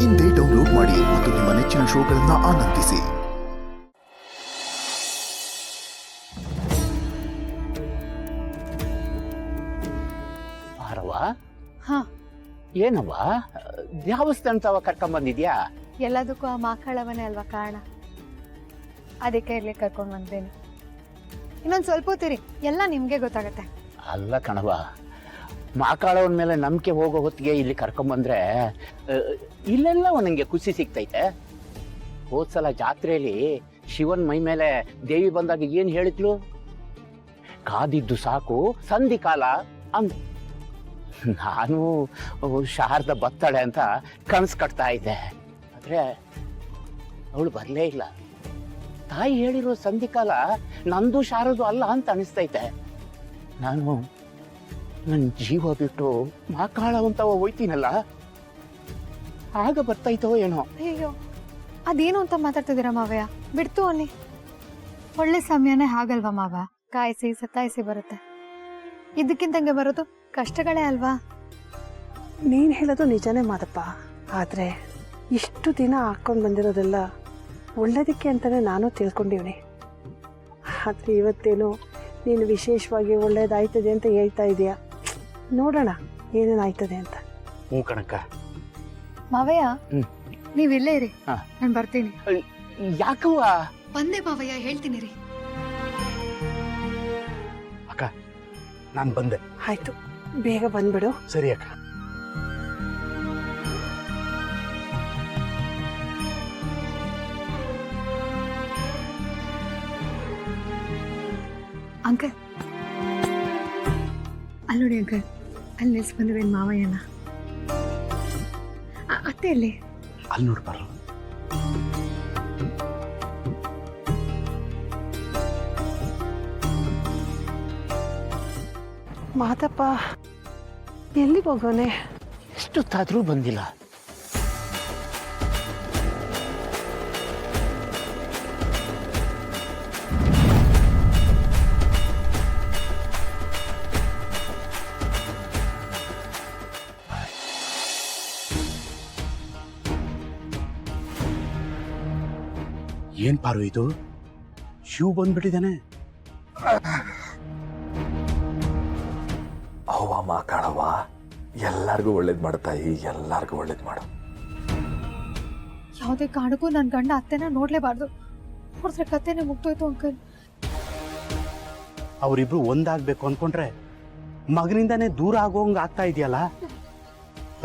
ಇಂದೇ ಡೌನ್ಲೋಡ್ ಮಾಡಿ ಮತ್ತು ನಿಮ್ಮ ನೆಚ್ಚಿನ ಶೋಗಳನ್ನು ಆನಂದಿಸಿ. ಏನವ್ವ ದೇವಸ್ಥಾನ ಕರ್ಕೊಂಡ್ ಬಂದಿದ್ಯಾ? ಎಲ್ಲದಕ್ಕೂ ಆ ಮಾಕಾಳವನೇ ಅಲ್ವಾ ಕಾರಣ. ಅದಕ್ಕೆ ಇಲ್ಲಿ ಕರ್ಕೊಂಡು ಬಂದೇನೆ. ಇನ್ನೊಂದು ಸ್ವಲ್ಪ ಹೊತ್ತಿರಿ, ಎಲ್ಲ ನಿಮ್ಗೆ ಗೊತ್ತಾಗತ್ತೆ. ಅಲ್ಲ ಕಣವ, ಮಾಕಾಳವನ ಮೇಲೆ ನಂಬಿಕೆ ಹೋಗೋ ಹೊತ್ತಿಗೆ ಇಲ್ಲಿ ಕರ್ಕೊಂಬಂದ್ರೆ ಇಲ್ಲೆಲ್ಲ ನನಗೆ ಖುಷಿ ಸಿಗ್ತೈತೆ. ಹೋದ್ಸಲ ಜಾತ್ರೆಯಲ್ಲಿ ಶಿವನ್ ಮೈ ಮೇಲೆ ದೇವಿ ಬಂದಾಗ ಏನ್ ಹೇಳಿದ್ಲು? ಕಾದಿದ್ದು ಸಾಕು ಸಂಧಿ ಕಾಲ ಅಂದ್. ನಾನು ಶಾರದ ಬತ್ತಾಳೆ ಅಂತ ಕನಸು ಕಟ್ತಾ ಇದ್ದೆ. ಆದ್ರೆ ಅವಳು ಬರಲೇ ಇಲ್ಲ. ತಾಯಿ ಹೇಳಿರೋ ಸಂಧಿಕಾಲ ನಂದು ಶಾರದು ಅಲ್ಲ ಅಂತ ಅನಿಸ್ತೈತೆ. ನಾನು ನನ್ನ ಜೀವ ಬಿಟ್ಟು ಮಾಕಾಳವಂತ ಹೋಯ್ತೀನಲ್ಲ, ಆಗ ಬರ್ತೈತೋ ಏನೋ. ಅಯ್ಯೋ, ಅದೇನು ಅಂತ ಮಾತಾಡ್ತಿದ್ದೀರ ಮಾವಯ್ಯ? ಬಿಡ್ತು ಅಲ್ಲಿ. ಒಳ್ಳೆ ಸಮಯನೇ ಹಾಗಲ್ವಾ ಮಾವ? ಕಾಯಿಸಿ ಸತಾಯಿಸಿ ಬರುತ್ತೆ. ಇದಕ್ಕಿಂತಂಗೆ ಬರೋದು ಕಷ್ಟಗಳೇ ಅಲ್ವಾ? ನೀನು ಹೇಳೋದು ನಿಜನೇ ಮಾದಪ್ಪ. ಆದರೆ ಇಷ್ಟು ದಿನ ಹಾಕ್ಕೊಂಡು ಬಂದಿರೋದೆಲ್ಲ ಒಳ್ಳೇದಕ್ಕೆ ಅಂತಲೇ ನಾನು ತಿಳ್ಕೊಂಡಿವ್ನಿ. ಆದರೆ ಇವತ್ತೇನು ನೀನು ವಿಶೇಷವಾಗಿ ಒಳ್ಳೇದಾಯ್ತದೆ ಅಂತ ಹೇಳ್ತಾ ಇದೆಯಾ? ನೋಡೋಣ ಏನೇನಾಯ್ತದೆ ಅಂತ. ಹ್ಞೂ ಕಣಕ್ಕ. ಮಾವಯ್ಯ, ನೀವಿಲ್ಲೇ ಇರಿ, ನಾನು ಬರ್ತೀನಿ. ಯಾಕವ್ವ? ಬಂದೆ ಮಾವಯ್ಯ, ಹೇಳ್ತೀನಿ ರೀ. ಅಕ್ಕ, ನಾನು ಬಂದೆ. ಆಯ್ತು, ಬೇಗ ಬಂದ್ಬಿಡು. ಸರಿ ಅಕ್ಕ. ಅಂಕಲ್, ಅಲ್ಲಿ ನೋಡಿ ಅಂಕಲ್, ಅಲ್ಲಿ ನಿಲ್ಸಿ ಬಂದಿವೆ ಮಾವಯ್ಯನ. ಅತ್ತೆ ಅಲ್ಲಿ ಅಲ್ಲಿ ನೋಡಿ ಬರ. ಮಾತಪ್ಪ ಎಲ್ಲಿ ಹೋಗೋನೆ? ಎಷ್ಟೊತ್ತಾದ್ರೂ ಬಂದಿಲ್ಲ. ಏನ್ ಪಾರು ಇದು? ಶಿವ ಬಂದ್ಬಿಟ್ಟಿದ್ದಾನೆ. ಅವ್ವ ಮಾಕಾಳವ್ವ, ಎಲ್ಲಾರ್ಗೂ ಒಳ್ಳೇದ್ ಮಾಡ್ತಾಯಿ, ಎಲ್ಲಾರ್ಗೂ ಒಳ್ಳೇದ್ ಮಾಡು. ಯಾವುದೇ ಕಾರಣಕ್ಕೂ ನನ್ನ ಗಂಡ ಅತ್ತೆನ ನೋಡ್ಲೇಬಾರ್ದು. ನೋಡಿದ್ರೆ ಕತ್ತೆನೆ ಮುಗ್ದೋಯ್ತು ಅಂಕಲ್. ಅವರಿಬ್ರು ಒಂದಾಗ್ಬೇಕು ಅನ್ಕೊಂಡ್ರೆ ಮಗನಿಂದಾನೇ ದೂರ ಆಗೋಂಗ ಆಗ್ತಾ ಇದೆಯಲ್ಲ.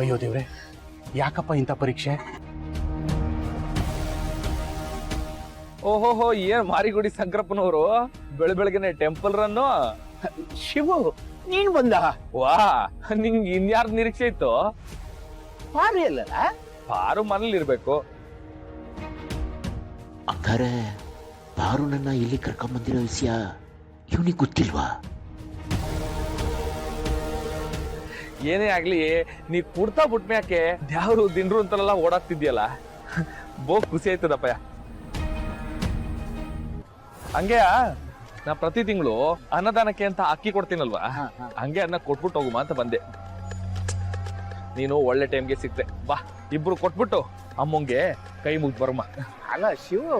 ಅಯ್ಯೋ ದೇವ್ರೆ, ಯಾಕಪ್ಪ ಇಂಥ ಪರೀಕ್ಷೆ? ಓಹೋಹೋ, ಏನ್ ಮಾರಿಗುಡಿ ಶಂಕರಪ್ಪನವರು ಬೆಳಬೆಳಗ್ಗೆನೆ ಟೆಂಪಲ್ ರನ್ನು. ಶಿವು, ನೀನ್ ಬಂದ? ವಾ, ನಿಂಗೆ ಇನ್ಯಾರ್ದು ನಿರೀಕ್ಷೆ ಇತ್ತು? ಪಾರು ಅಲ್ಲ? ಪಾರು ಮನೇಲಿ ಇರ್ಬೇಕು. ಹಂಗಾರೆ ಪಾರು ನನ್ನ ಇಲ್ಲಿ ಕರ್ಕೊಂಬಂದಿರೋ ವಿಷಯ ಇವನಿಗೆ ಗೊತ್ತಿಲ್ವಾ? ಏನೇ ಆಗ್ಲಿ, ನೀ ಕುಡ್ತಾ ಬಿಟ್ಮ್ಯಾಕೆ ದ್ಯಾವ್ರು ದಿನ್ರು ಅಂತೆಲ್ಲ ಓಡಾಡ್ತಿದ್ಯಲ್ಲ, ಬಹು ಖುಷಿ ಆಯ್ತದಪ್ಪ. ಹಂಗೆ ನಾ ಪ್ರತಿ ತಿಂಗಳು ಅನ್ನದಾನಕ್ಕೆ ಅಂತ ಅಕ್ಕಿ ಕೊಡ್ತೀನಲ್ವಾ, ಹಂಗೆ ಅನ್ನ ಕೊಟ್ಬಿಟ್ಟು ಹೋಗುಮ ಅಂತ ಬಂದೆ. ನೀನು ಒಳ್ಳೆ ಟೈಮ್ಗೆ ಸಿಕ್ತೆ. ಬಾ, ಇಬ್ರು ಕೊಟ್ಬಿಟ್ಟು ಅಮ್ಮಂಗೆ ಕೈ ಮುಗ್ದು ಬರಮ್ಮ. ಅಲ್ಲ ಶಿವು,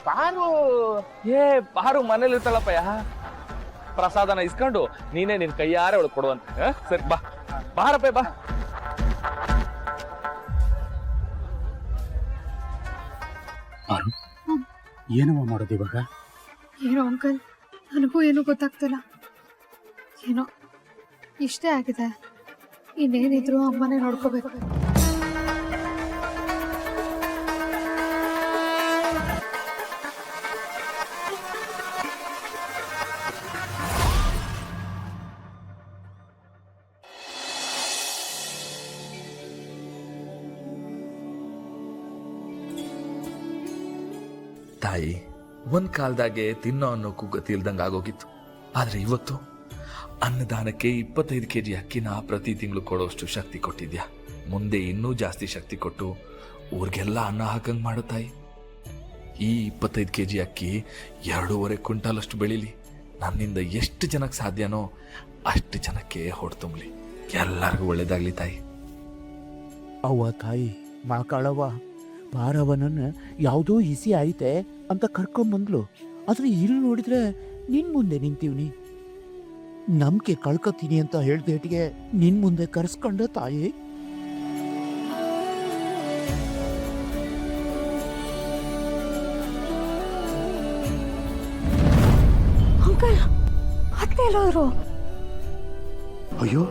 ಪಾರು ಪಾರು ಮನೇಲಿ ಇರ್ತಾಳಪ್ಪಯ್ಯ. ಪ್ರಸಾದನ ಇಸ್ಕೊಂಡು ನೀನೇ ನಿನ್ ಕೈಯಾರೆ ಒಳಗೆ ಕೊಡುವಂತ. ಸರಿ, ಬಾ ಬಾರಪ್ಪ, ಬಾ. ಪಾರು, ಏನವ ಮಾಡೋದು ಇವಾಗ? ಏನೋ ಅಂಕಲ್, ನನಗೂ ಏನೂ ಗೊತ್ತಾಗ್ತಿಲ್ಲ. ಏನೋ ಇಷ್ಟೇ ಆಗಿದೆ. ಇನ್ನೇನಿದ್ರು ಅಮ್ಮನೇ ನೋಡ್ಕೋಬೇಕು. ತಾಯಿ, ಒಂದ್ ಕಾಲದಾಗೆ ತಿನ್ನೋ ಅನ್ನೋಕ್ಕೂ ಗತಿ ಇಲ್ದಂಗೆ ಆಗೋಗಿತ್ತು. ಆದ್ರೆ ಇವತ್ತು ಅನ್ನದಾನಕ್ಕೆ 25 kg ಅಕ್ಕಿನ ಪ್ರತಿ ತಿಂಗಳು ಕೊಡೋಷ್ಟು ಶಕ್ತಿ ಕೊಟ್ಟಿದ್ಯಾ. ಮುಂದೆ ಇನ್ನೂ ಜಾಸ್ತಿ ಶಕ್ತಿ ಕೊಟ್ಟು ಊರಿಗೆಲ್ಲ ಅನ್ನ ಹಾಕಂಗ್ ಮಾಡು ತಾಯಿ. ಈ 25 kg ಅಕ್ಕಿ 2.5 ಕ್ವಿಂಟಾಲ್ ಅಷ್ಟು ಬೆಳೀಲಿ. ನನ್ನಿಂದ ಎಷ್ಟು ಜನಕ್ಕೆ ಸಾಧ್ಯನೋ ಅಷ್ಟು ಜನಕ್ಕೆ ಹೊಡ್ತುಂಬ್ಲಿ. ಎಲ್ಲರಿಗೂ ಒಳ್ಳೇದಾಗ್ಲಿ ತಾಯಿ. ಅವ್ವ ತಾಯಿ, ಮಾಕಾಳವ್ವ ಪಾರವನನ್ನ ಯಾವುದೋ ಇಸಿ ಐತೆ ಅಂತ ಕರ್ಕೊಂಬಂದ್ಲು. ಆದ್ರೆ ಇಲ್ಲಿ ನೋಡಿದ್ರೆ ನಿನ್ ಮುಂದೆ ನಿಂತೀವ್ನಿ. ನಂಬಿಕೆ ಕಳ್ಕೊತೀನಿ ಅಂತ ಹೇಳ್ದೇಟಿಗೆ ನಿನ್ ಮುಂದೆ ಕರೆಸ್ಕೊಂಡ ತಾಯಿ. ಅಂಕಲ್ ಅತ್ತೆ ಎಲ್ಲೋದ್ರು? ಅಯ್ಯೋ,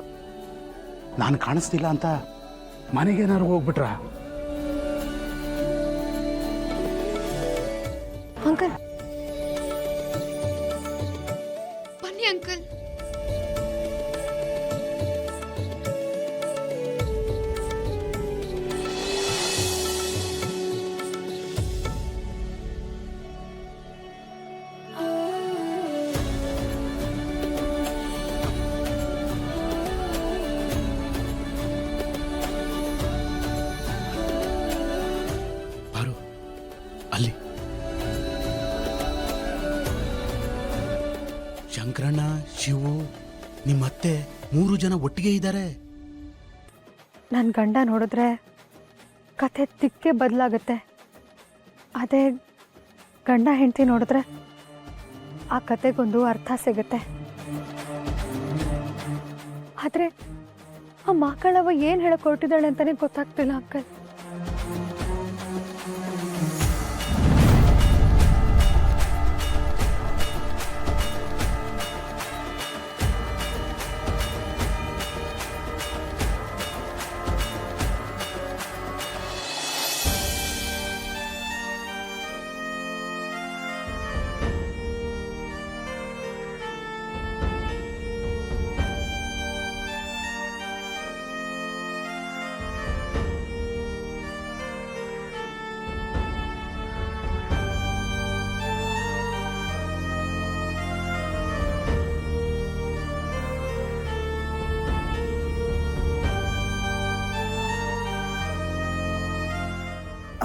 ನಾನು ಕಾಣಿಸ್ತಿಲ್ಲ ಅಂತ ಮನೆಗೇನಾರು ಹೋಗ್ಬಿಟ್ರ? ಅಂಕಲ್ ಬನ್ನಿ ಅಂಕಲ್. ಬಾರು ಅಲ್ಲಿ. ಶಂಕರಣ್ಣ, ಶಿವು, ನಿಮ್ಮತ್ತೆ 3 ಜನ ಒಟ್ಟಿಗೆ ಇದ್ದಾರೆ. ನನ್ನ ಗಂಡ ನೋಡಿದ್ರೆ ಕಥೆ ತಿಕ್ಕೆ ಬದಲಾಗುತ್ತೆ. ಅದೇ ಗಂಡ ಹೆಂಡತಿ ನೋಡಿದ್ರೆ ಆ ಕತೆಗೊಂದು ಅರ್ಥ ಸಿಗುತ್ತೆ. ಆದ್ರೆ ಆ ಮಕ್ಕಳವ ಏನು ಹೇಳಕ್ ಹೊರಟಿದ್ದಾಳೆ ಅಂತಾನೆ ಗೊತ್ತಾಗ್ತಿಲ್ಲ ಅಂಕಲ್.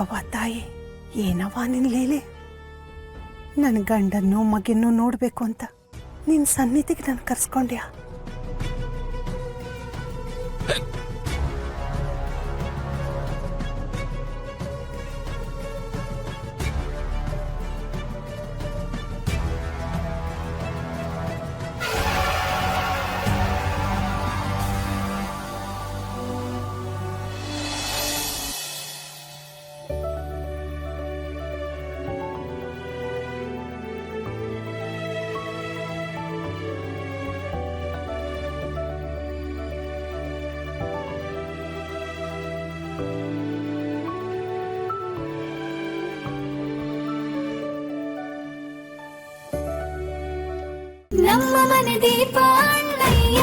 ಅವ್ವ ತಾಯಿ, ಏನವ್ವ ನಿನ್ ಲೀಲೆ? ನನ್ನ ಗಂಡನ್ನು ಮಗನ್ನು ನೋಡ್ಬೇಕು ಅಂತ ನಿನ್ ಸನ್ನಿಧಿಗೆ ನಾನು ಕರ್ಸ್ಕೊಂಡ್ಯಾ? ನಮ್ಮ ಮನೆ ದೀಪ ಅಣ್ಣಯ್ಯ.